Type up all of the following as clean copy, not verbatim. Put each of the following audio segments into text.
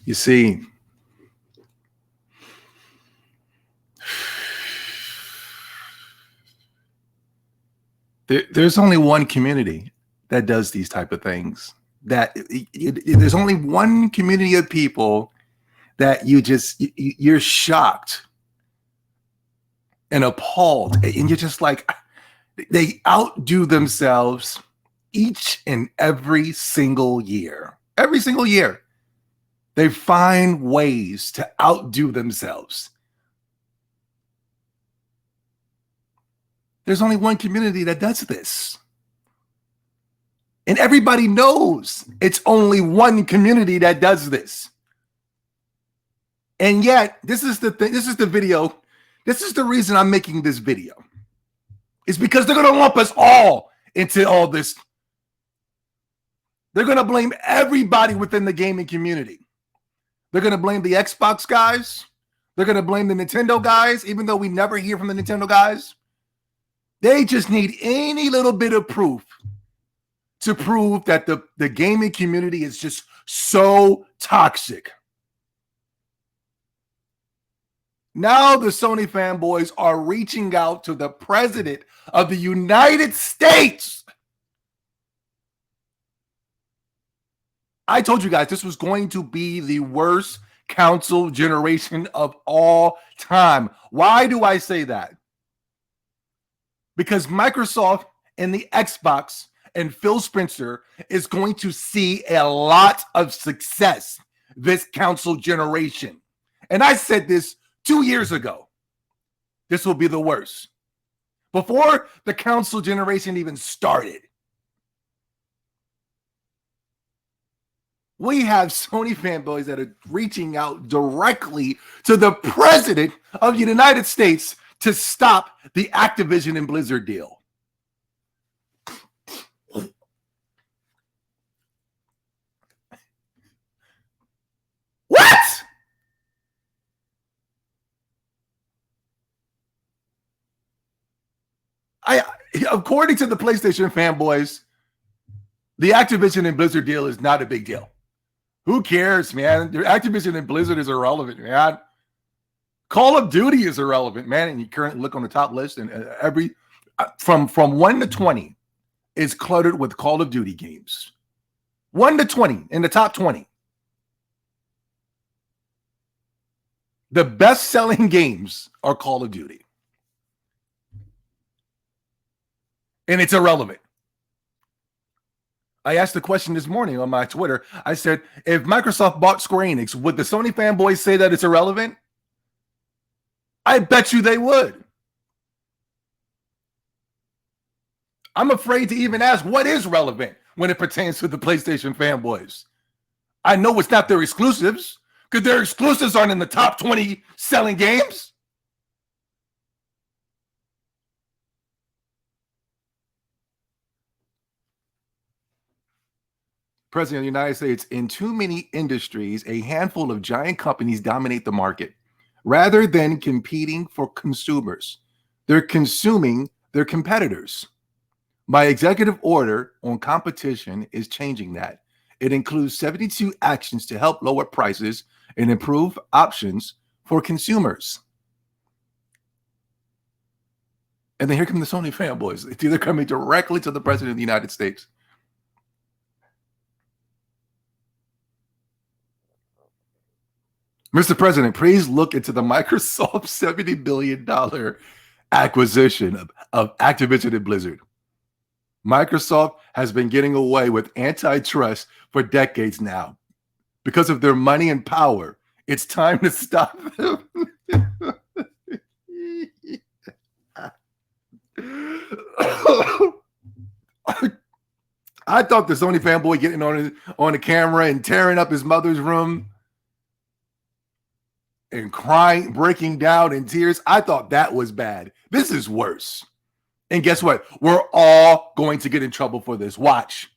You see, there's only one community that does these type of things. There's only one community of people that you're shocked and appalled, and you're just like, they outdo themselves each and every single year. Every single year, they find ways to outdo themselves. There's only one community that does this. And everybody knows it's only one community that does this. And yet, this is the thing, this is the video. This is the reason I'm making this video. It's because they're going to lump us all into all this. They're going to blame everybody within the gaming community. They're going to blame the Xbox guys. They're going to blame the Nintendo guys, even though we never hear from the Nintendo guys. They just need any little bit of proof to prove that the gaming community is just so toxic. Now the Sony fanboys are reaching out to the president of the United States. I told you guys this was going to be the worst console generation of all time. Why do I say that? Because Microsoft and the Xbox and Phil Spencer is going to see a lot of success this console generation. And I said this 2 years ago. This will be the worst. Before the console generation even started. We have Sony fanboys that are reaching out directly to the president of the United States to stop the Activision and Blizzard deal. What? According to the PlayStation fanboys, the Activision and Blizzard deal is not a big deal. Who cares, man? Activision and Blizzard is irrelevant, man. Call of Duty is irrelevant, man. And you currently look on the top list, and from 1 to 20 is cluttered with Call of Duty games. 1 to 20 in the top 20. The best-selling games are Call of Duty. And it's irrelevant. I asked the question this morning on my Twitter. I said, if Microsoft bought Square Enix, would the Sony fanboys say that it's irrelevant? I bet you they would. I'm afraid to even ask what is relevant when it pertains to the PlayStation fanboys. I know it's not their exclusives, because their exclusives aren't in the top 20 selling games. President of the United States, in too many industries, a handful of giant companies dominate the market. Rather than competing for consumers, they're consuming their competitors. My executive order on competition is changing that. It includes 72 actions to help lower prices and improve options for consumers. And then here come the Sony fanboys. It's either coming directly to the president of the United States. Mr. President, please look into the Microsoft $70 billion acquisition of Activision and Blizzard. Microsoft has been getting away with antitrust for decades now. Because of their money and power, it's time to stop them. I thought the Sony fanboy getting on the camera and tearing up his mother's room and crying, breaking down in tears, I thought that was bad. This is worse. And guess what? We're all going to get in trouble for this. Watch.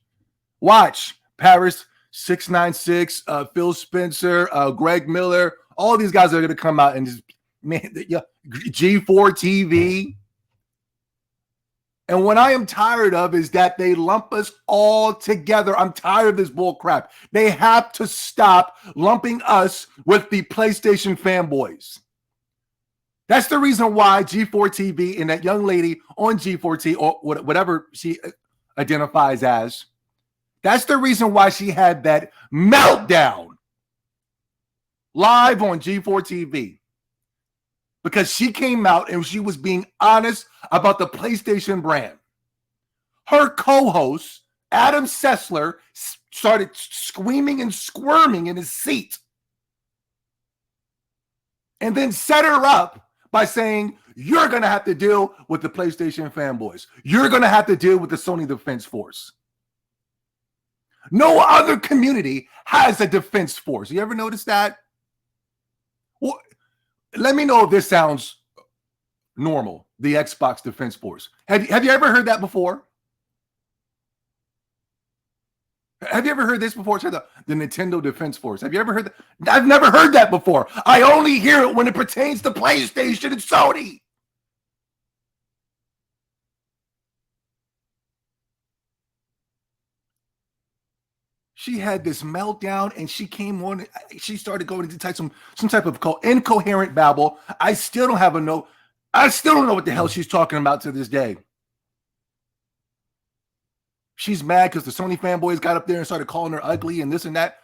Paris 696, Phil Spencer, Greg Miller, all these guys are going to come out and just, man, G4 TV. And what I am tired of is that they lump us all together. I'm tired of this bull crap. They have to stop lumping us with the PlayStation fanboys. That's the reason why G4 TV and that young lady on G4T or whatever she identifies as, that's the reason why she had that meltdown live on G4 TV. Because she came out and she was being honest about the PlayStation brand. Her co-host, Adam Sessler, started screaming and squirming in his seat. And then set her up by saying, you're going to have to deal with the PlayStation fanboys. You're going to have to deal with the Sony Defense Force. No other community has a defense force. You ever notice that? Well, let me know if this sounds normal, the Xbox Defense Force. Have you ever heard that before? Have you ever heard this before? The Nintendo Defense Force. Have you ever heard that? I've never heard that before. I only hear it when it pertains to PlayStation and Sony. She had this meltdown and she came on. She started going into some type of incoherent babble. I still don't know what the hell she's talking about to this day. She's mad because the Sony fanboys got up there and started calling her ugly and this and that.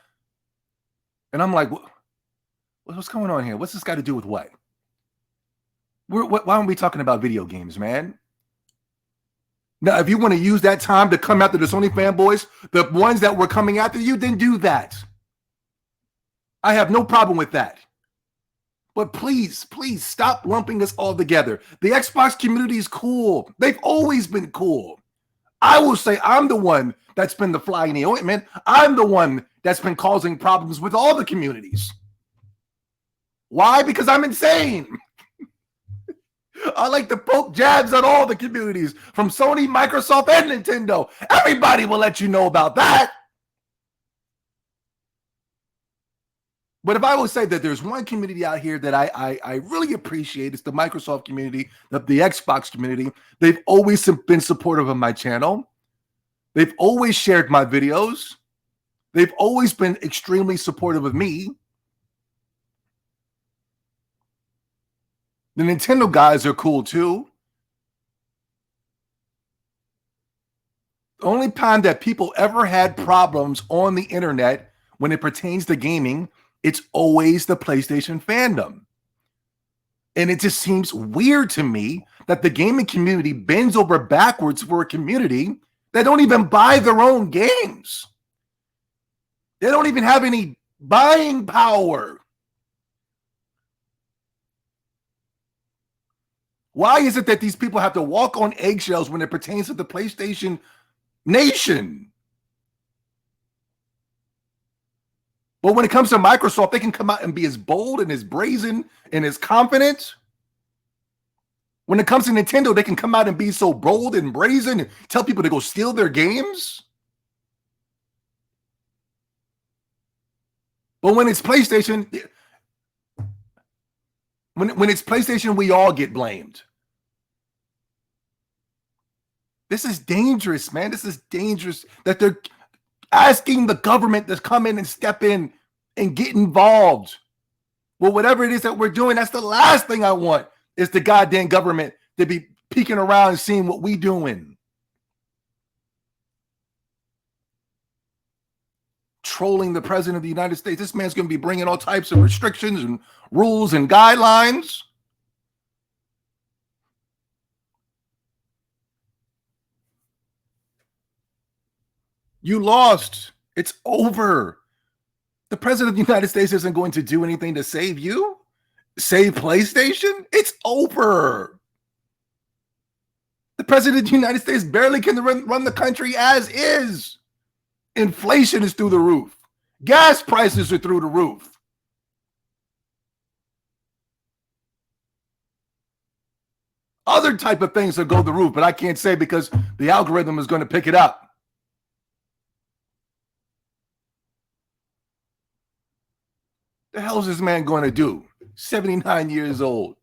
And I'm like, what's going on here? What's this got to do with what? Why aren't we talking about video games, man? Now, if you want to use that time to come after the Sony fanboys, the ones that were coming after you, then do that. I have no problem with that. But please, please stop lumping us all together. The Xbox community is cool. They've always been cool. I will say I'm the one that's been the fly in the ointment. I'm the one that's been causing problems with all the communities. Why? Because I'm insane. I like to poke jabs at all the communities from Sony, Microsoft, and Nintendo. Everybody will let you know about that. But if I will say that there's one community out here that I really appreciate, it's the Microsoft community, the Xbox community. They've always been supportive of my channel. They've always shared my videos. They've always been extremely supportive of me. The Nintendo guys are cool too. The only time that people ever had problems on the internet when it pertains to gaming, it's always the PlayStation fandom. And it just seems weird to me that the gaming community bends over backwards for a community that don't even buy their own games. They don't even have any buying power. Why is it that these people have to walk on eggshells when it pertains to the PlayStation nation? But when it comes to Microsoft, they can come out and be as bold and as brazen and as confident. When it comes to Nintendo, they can come out and be so bold and brazen and tell people to go steal their games. But when it's PlayStation, when it's PlayStation, we all get blamed. This is dangerous, man. This is dangerous that they're asking the government to come in and step in and get involved. Well, whatever it is that we're doing, that's the last thing I want is the goddamn government to be peeking around and seeing what we doing. Trolling the president of the United States. This man's going to be bringing all types of restrictions and rules and guidelines. You lost. It's over. The president of the United States isn't going to do anything to save you. Save PlayStation? It's over. The president of the United States barely can run the country as is. Inflation is through the roof. Gas prices are through the roof. Other type of things that go the roof, but I can't say because the algorithm is going to pick it up. The hell is this man going to do? 79 years old.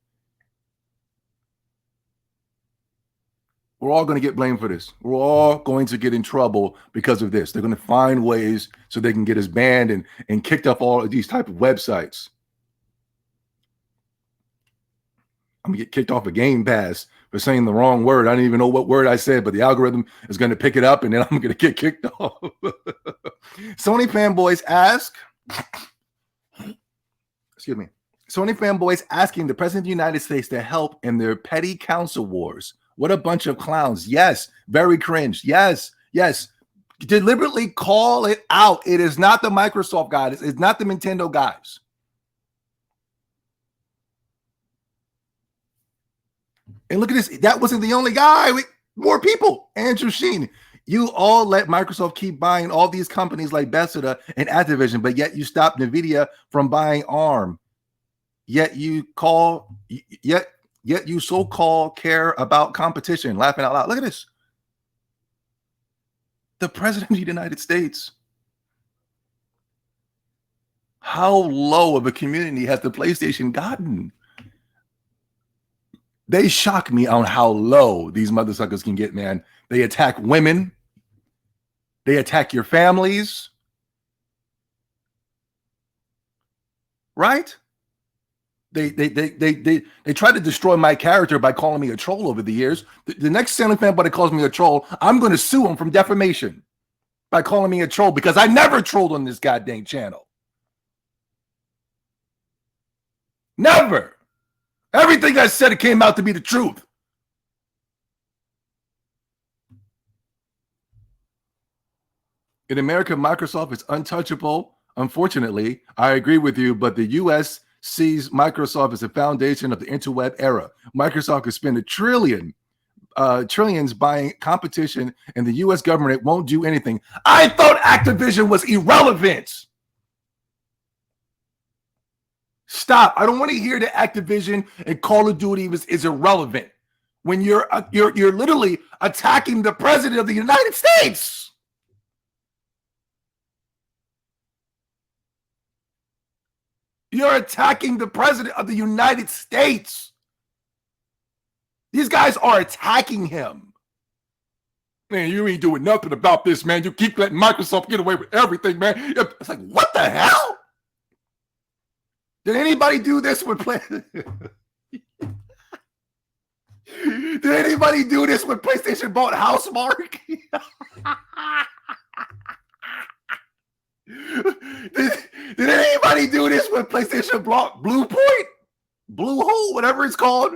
We're all going to get blamed for this. We're all going to get in trouble because of this. They're going to find ways so they can get us banned and kicked off all of these type of websites. I'm going to get kicked off a Game Pass for saying the wrong word. I don't even know what word I said, but the algorithm is going to pick it up and then I'm going to get kicked off. Sony fanboys ask, excuse me, Sony fanboys asking the President of the United States to help in their petty council wars. What a bunch of clowns. Yes, very cringe. Yes, yes. Deliberately call it out. It is not the Microsoft guys. It's not the Nintendo guys. And look at this. That wasn't the only guy. More people. Andrew Sheen. You all let Microsoft keep buying all these companies like Bethesda and Activision, but yet you stopped NVIDIA from buying ARM. Yet you so-called care about competition. Laughing out loud. Look at this. The President of the United States. How low of a community has the PlayStation gotten? They shock me on how low these motherfuckers can get, man. They attack women. They attack your families. Right? They try to destroy my character by calling me a troll over the years. The next Sony fanboy that calls me a troll, I'm going to sue him from defamation by calling me a troll because I never trolled on this goddamn channel. Never. Everything I said, it came out to be the truth. In America, Microsoft is untouchable. Unfortunately, I agree with you, but the U.S. sees Microsoft as the foundation of the interweb era. Microsoft could spend trillions buying competition, and the U.S. government won't do anything. I thought Activision was irrelevant. Stop. I don't want to hear that Activision and Call of Duty is irrelevant when you're literally attacking the President of the United States. You're attacking the President of the United States. These guys are attacking him. Man, you ain't doing nothing about this, man. You keep letting Microsoft get away with everything, man. It's like, what the hell? Did anybody do this with Did anybody do this when PlayStation bought Housemarque? Did anybody do this when PlayStation bought Bluepoint? Bluehole, whatever it's called.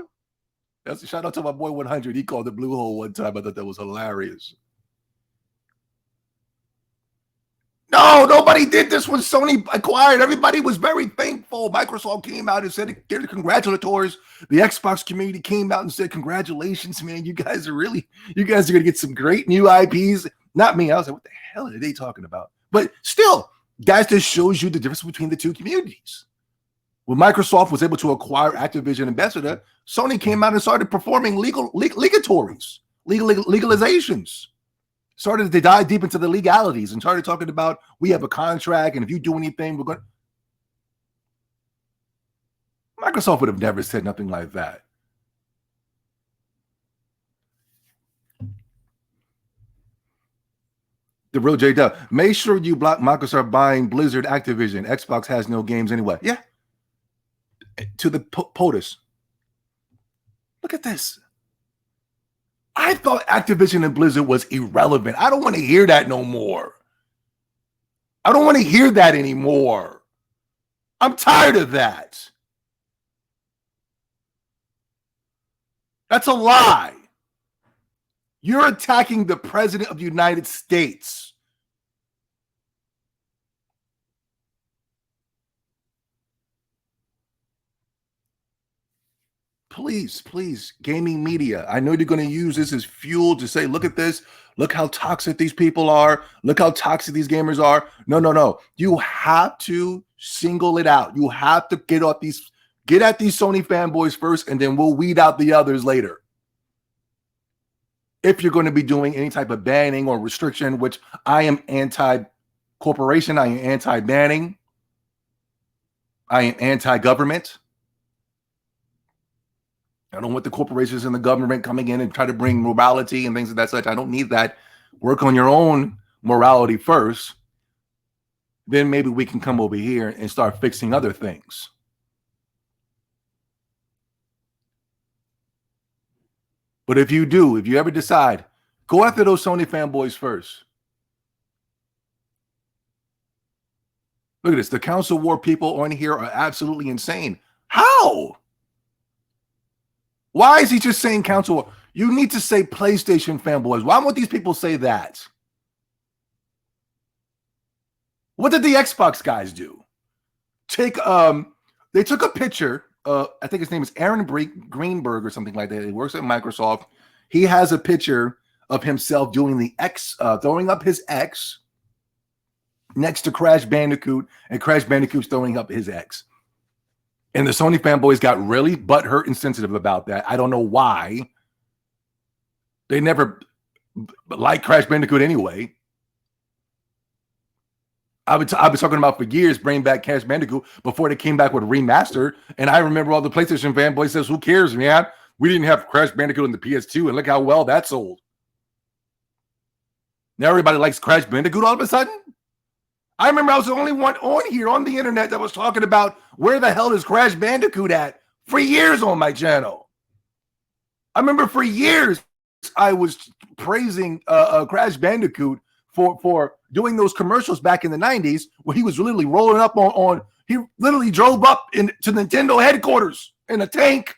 That's a shout out to my boy 100. He called it Bluehole one time. I thought that was hilarious. No, nobody did this when Sony acquired. Everybody was very thankful. Microsoft came out and said they're the congratulatories. The Xbox community came out and said, congratulations, man. You guys are going to get some great new IPs. Not me. I was like, what the hell are they talking about? But still, guys, this shows you the difference between the two communities. When Microsoft was able to acquire Activision and Bethesda, Sony came out and started performing legalizations. Started to dive deep into the legalities and started talking about, we have a contract, and if you do anything, we're going to... Microsoft would have never said nothing like that. The real J Dub. Make sure you block Microsoft buying Blizzard Activision. Xbox has no games anyway. Yeah. To the POTUS. Look at this. I thought Activision and Blizzard was irrelevant. I don't want to hear that no more. I don't want to hear that anymore. I'm tired of that. That's a lie. You're attacking the President of the United States. Please, gaming media. I know you're going to use this as fuel to say, look at this. Look how toxic these people are. Look how toxic these gamers are. No. You have to single it out. You have to get at these Sony fanboys first, and then we'll weed out the others later. If you're going to be doing any type of banning or restriction, which I am anti-corporation, I am anti-banning, I am anti-government. I don't want the corporations and the government coming in and try to bring morality and things of that such. I don't need that. Work on your own morality first. Then maybe we can come over here and start fixing other things. But if you do, if you ever decide, go after those Sony fanboys first. Look at this. The Council War people on here are absolutely insane. How? Why is he just saying Council War? You need to say PlayStation fanboys. Why won't these people say that? What did the Xbox guys do? They took a picture. I think his name is Aaron Greenberg or something like that. He works at Microsoft. He has a picture of himself doing the X, throwing up his X next to Crash Bandicoot, and Crash Bandicoot's throwing up his X. And the Sony fanboys got really butthurt and sensitive about that. I don't know why. They never liked Crash Bandicoot anyway. I've been talking about for years, bring back Crash Bandicoot before they came back with a remaster. And I remember all the PlayStation fanboys says, who cares, man? We didn't have Crash Bandicoot on the PS2, and look how well that sold. Now everybody likes Crash Bandicoot all of a sudden? I remember I was the only one on here on the internet that was talking about where the hell is Crash Bandicoot at for years on my channel. I remember for years I was praising Crash Bandicoot for doing those commercials back in the 90s where he was literally rolling up on he literally drove up to Nintendo headquarters in a tank,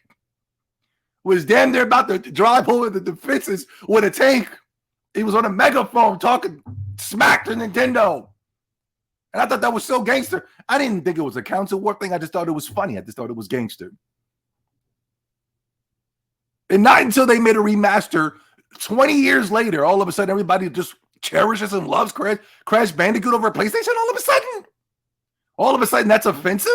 was damn near about to drive over the fences with a tank. He was on a megaphone talking smack to Nintendo. And I thought that was so gangster. I didn't think it was a Council War thing. I just thought it was funny. I just thought it was gangster. And not until they made a remaster 20 years later, all of a sudden, everybody just cherishes and loves Crash Bandicoot over PlayStation all of a sudden, that's offensive?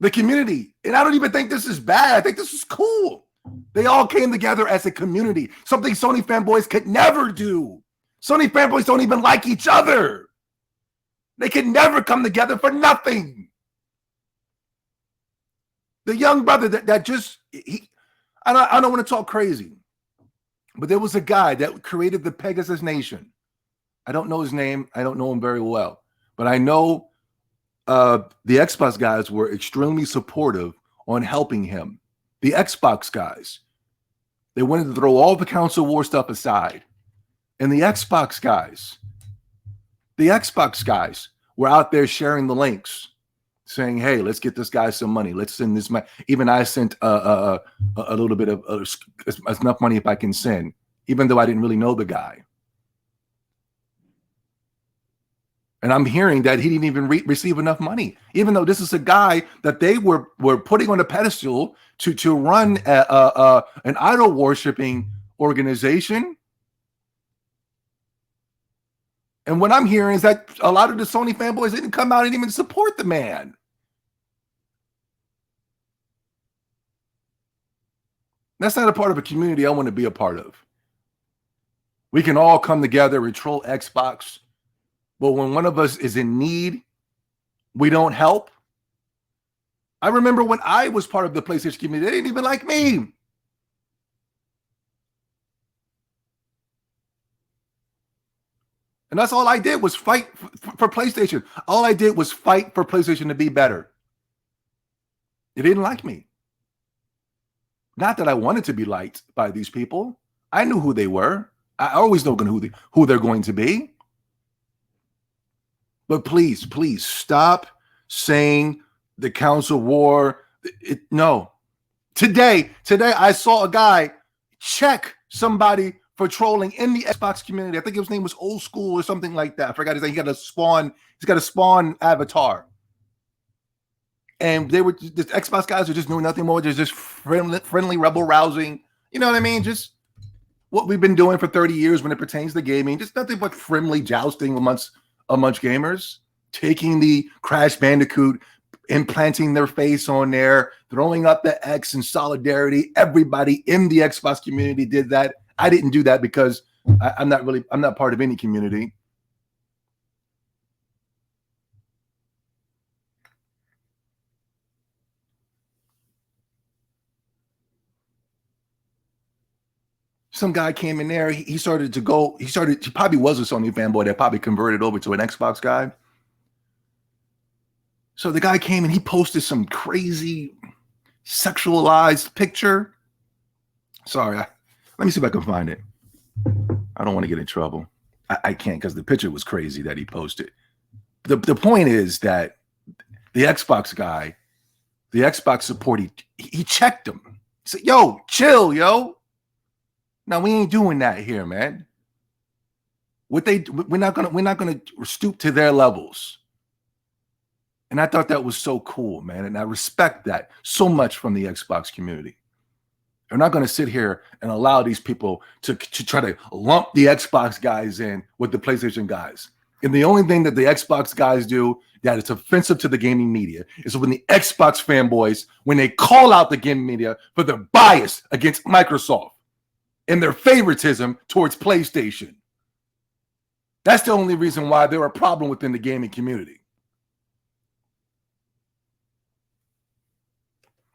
The community. And I don't even think this is bad. I think this is cool. They all came together as a community, something Sony fanboys could never do. Sony fanboys don't even like each other. They can never come together for nothing. The young brother that just, I don't want to talk crazy, but there was a guy that created the Pegasus Nation. I don't know his name. I don't know him very well, but I know the Xbox guys were extremely supportive on helping him. The Xbox guys, they wanted to throw all the Council War stuff aside. And the Xbox guys were out there sharing the links, saying, hey, let's get this guy some money. Let's send this money. Even I sent a little bit of enough money if I can send, even though I didn't really know the guy. And I'm hearing that he didn't even receive enough money, even though this is a guy that they were putting on a pedestal to run an idol worshiping organization. And what I'm hearing is that a lot of the Sony fanboys didn't come out and even support the man. That's not a part of a community I want to be a part of. We can all come together and troll Xbox, but when one of us is in need, we don't help. I remember when I was part of the PlayStation community, they didn't even like me. And that's all I did was fight for PlayStation. All I did was fight for PlayStation to be better. They didn't like me. Not that I wanted to be liked by these people. I knew who they were. I always know who they're going to be. But please, please stop saying the Council War. No. Today I saw a guy check somebody for trolling in the Xbox community. I think his name was Old School or something like that. I forgot his name. He's got a spawn avatar. And the Xbox guys are just doing nothing more. They're just friendly rebel rousing. You know what I mean? Just what we've been doing for 30 years when it pertains to gaming. Just nothing but friendly jousting amongst gamers. Taking the Crash Bandicoot, implanting their face on there, throwing up the X in solidarity. Everybody in the Xbox community did that. I didn't do that because I'm not part of any community. some guy came in there. He started to go. He probably was a Sony fanboy that probably converted over to an Xbox guy. So the guy came and he posted some crazy sexualized picture. Sorry, let me see if I can find it. I don't want to get in trouble. I can't because the picture was crazy that he posted. The point is that the Xbox guy, the Xbox support, he checked him. He said, "Yo, chill, yo. Now we ain't doing that here, man. We're not gonna stoop to their levels." And I thought that was so cool, man. And I respect that so much from the Xbox community. They're not going to sit here and allow these people to try to lump the Xbox guys in with the PlayStation guys. And the only thing that the Xbox guys do that is offensive to the gaming media is when the Xbox fanboys, when they call out the gaming media for their bias against Microsoft and their favoritism towards PlayStation. That's the only reason why they're a problem within the gaming community.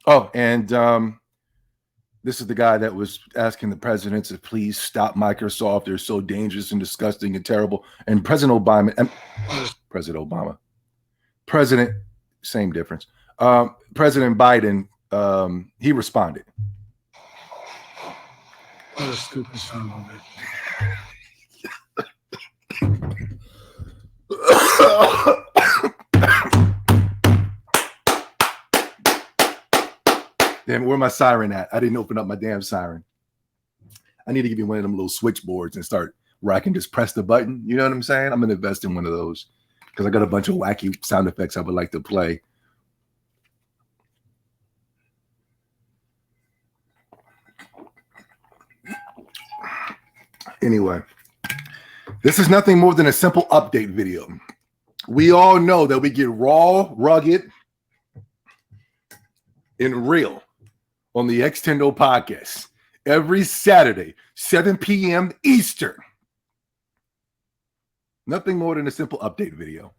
Oh, and this is the guy that was asking the president to please stop Microsoft. They're so dangerous and disgusting and terrible. And President Obama, same difference. President Biden, he responded. What a stupid son of a bitch. Damn, where my siren at? I didn't open up my damn siren. I need to give you one of them little switchboards and start where I can just press the button. You know what I'm saying? I'm going to invest in one of those because I got a bunch of wacky sound effects I would like to play. Anyway, this is nothing more than a simple update video. We all know that we get raw, rugged, and real on the Xtendo podcast every Saturday, 7 p.m. Eastern. Nothing more than a simple update video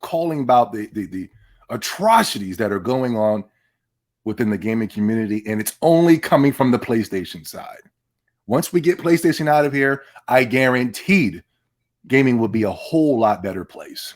calling about the atrocities that are going on within the gaming community, and it's only coming from the PlayStation side. Once we get PlayStation out of here, I guaranteed gaming will be a whole lot better place.